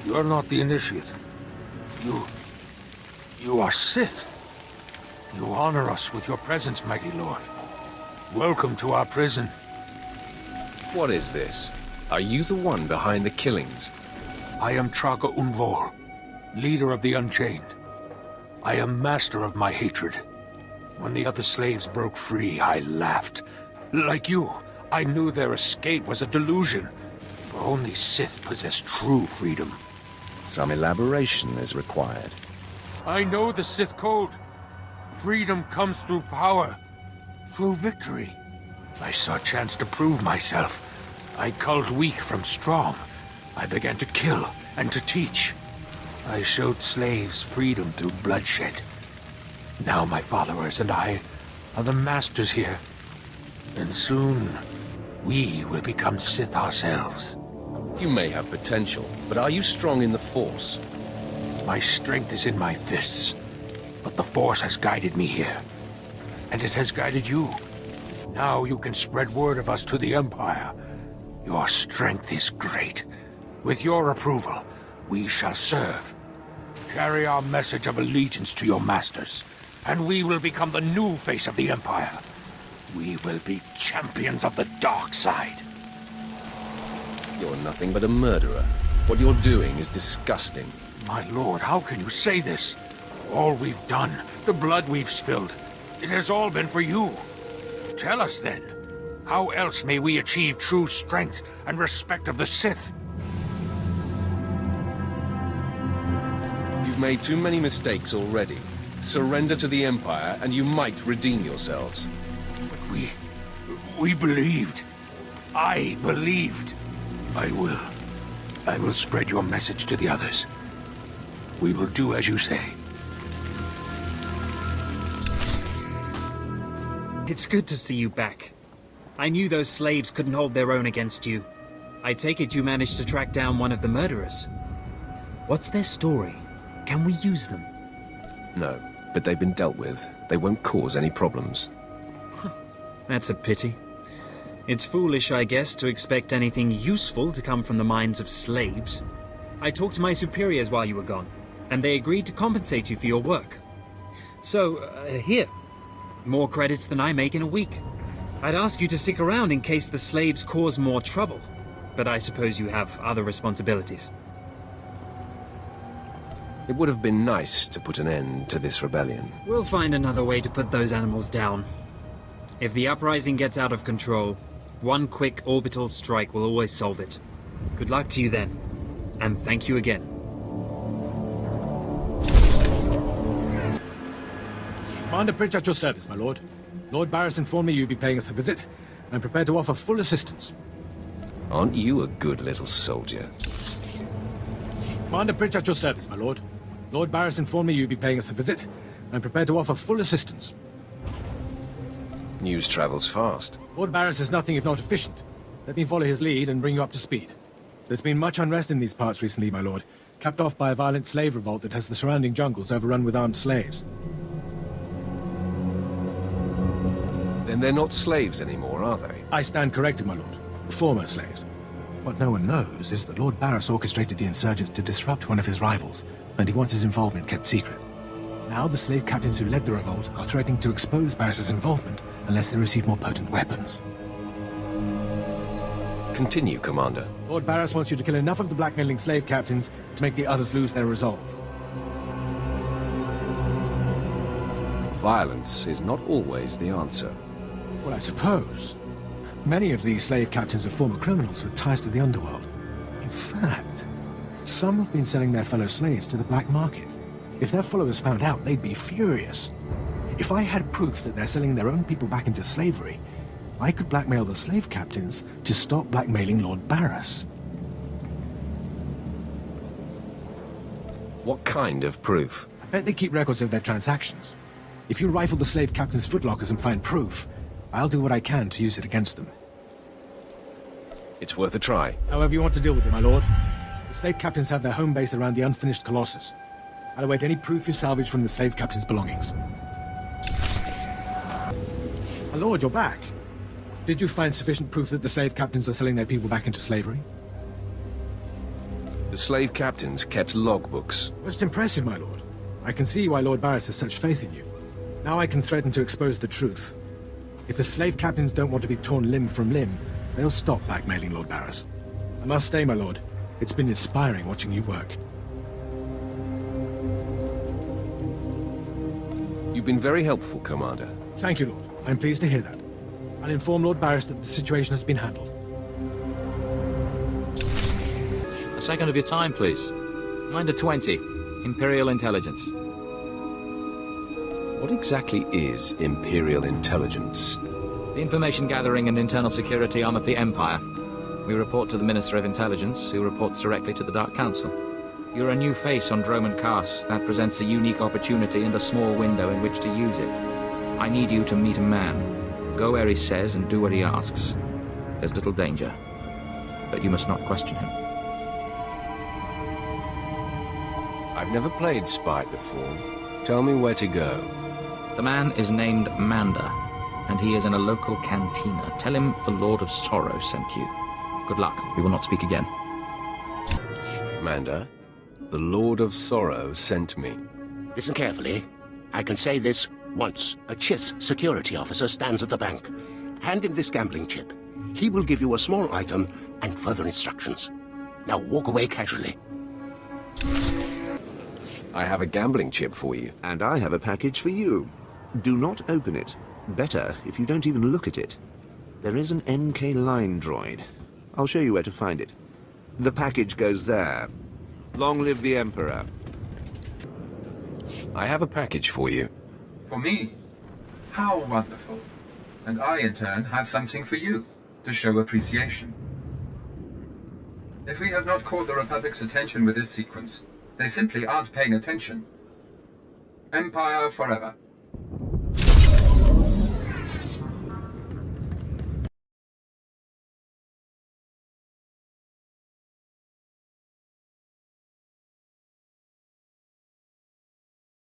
You are not the initiate. You are Sith. You honor us with your presence, mighty lord. Welcome to our prison. What is this? Are you the one behind the killings? I am Traga Unvol, leader of the Unchained. I am master of my hatred. When the other slaves broke free, I laughed. Like you, I knew their escape was a delusion, for only Sith possess true freedom. Some elaboration is required. I know the Sith code. Freedom comes through power, through victory. I saw a chance to prove myself. I culled weak from strong. I began to kill and to teach. I showed slaves freedom through bloodshed. Now my followers and I are the masters here. And soon, we will become Sith ourselves. You may have potential, but are you strong in the Force? My strength is in my fists, but the Force has guided me here. And it has guided you. Now you can spread word of us to the Empire. Your strength is great. With your approval, we shall serve. Carry our message of allegiance to your masters, and we will become the new face of the Empire. We will be champions of the dark side. You're nothing but a murderer. What you're doing is disgusting. My lord, how can you say this? All we've done, the blood we've spilled, it has all been for you. Tell us then, how else may we achieve true strength and respect of the Sith? You've made too many mistakes already. Surrender to the Empire, and you might redeem yourselves. We believed. I believed. I will spread your message to the others. We will do as you say. It's good to see you back. I knew those slaves couldn't hold their own against you. I take it you managed to track down one of the murderers. What's their story? Can we use them? No, but they've been dealt with. They won't cause any problems. That's a pity. It's foolish, I guess, to expect anything useful to come from the minds of slaves. I talked to my superiors while you were gone, and they agreed to compensate you for your work. So, here. More credits than I make in a week. I'd ask you to stick around in case the slaves cause more trouble, but I suppose you have other responsibilities. It would have been nice to put an end to this rebellion. We'll find another way to put those animals down. If the uprising gets out of control, one quick orbital strike will always solve it. Good luck to you then, and thank you again. Commander Pritch at your service, my lord. Lord Barris informed me you'd be paying us a visit. I'm prepared to offer full assistance. Aren't you a good little soldier? Commander Pritch at your service, my lord. Lord Barris informed me you'd be paying us a visit. I'm prepared to offer full assistance. News travels fast. Lord Barris is nothing if not efficient. Let me follow his lead and bring you up to speed. There's been much unrest in these parts recently, my lord, capped off by a violent slave revolt that has the surrounding jungles overrun with armed slaves. Then they're not slaves anymore, are they? I stand corrected, my lord. Former slaves. What no one knows is that Lord Barris orchestrated the insurgents to disrupt one of his rivals, and he wants his involvement kept secret. Now the slave captains who led the revolt are threatening to expose Barris's involvement unless they receive more potent weapons. Continue, Commander. Lord Barris wants you to kill enough of the blackmailing slave captains to make the others lose their resolve. Violence is not always the answer. Well, I suppose. Many of these slave captains are former criminals with ties to the underworld. In fact, some have been selling their fellow slaves to the black market. If their followers found out, they'd be furious. If I had proof that they're selling their own people back into slavery, I could blackmail the slave captains to stop blackmailing Lord Barris. What kind of proof? I bet they keep records of their transactions. If you rifle the slave captains' footlockers and find proof, I'll do what I can to use it against them. It's worth a try. However you want to deal with it, my lord. The slave captains have their home base around the unfinished Colossus. I'll await any proof you salvage from the slave captains' belongings. My lord, you're back. Did you find sufficient proof that the slave captains are selling their people back into slavery? The The slave captains kept logbooks. Most impressive, my lord. I can see why Lord Barris has such faith in you. Now I can threaten to expose the truth. If the slave captains don't want to be torn limb from limb, they'll stop blackmailing Lord Barris. I must stay, my lord. It's been inspiring watching you work. You've been very helpful, Commander. Thank you, Lord. I'm pleased to hear that. I'll inform Lord Barris that the situation has been handled. A second of your time, please. Minder 20. Imperial Intelligence. What exactly is Imperial Intelligence? The information gathering and internal security arm of the Empire. We report to the Minister of Intelligence, who reports directly to the Dark Council. You're a new face on Droman Kaas. That presents a unique opportunity and a small window in which to use it. I need you to meet a man. Go where he says and do what he asks. There's little danger, but you must not question him. I've never played spy before. Tell me where to go. The man is named Mander, and he is in a local cantina. Tell him the Lord of Sorrow sent you. Good luck. We will not speak again. Mander, the Lord of Sorrow sent me. Listen carefully. I can say this once. A Chiss security officer stands at the bank. Hand him this gambling chip. He will give you a small item and further instructions. Now walk away casually. I have a gambling chip for you. And I have a package for you. Do not open it. Better if you don't even look at it. There is an NK line droid. I'll show you where to find it. The package goes there. Long live the Emperor. I have a package for you. For me? How wonderful. And I, in turn, have something for you, to show appreciation. If we have not caught the Republic's attention with this sequence, they simply aren't paying attention. Empire forever.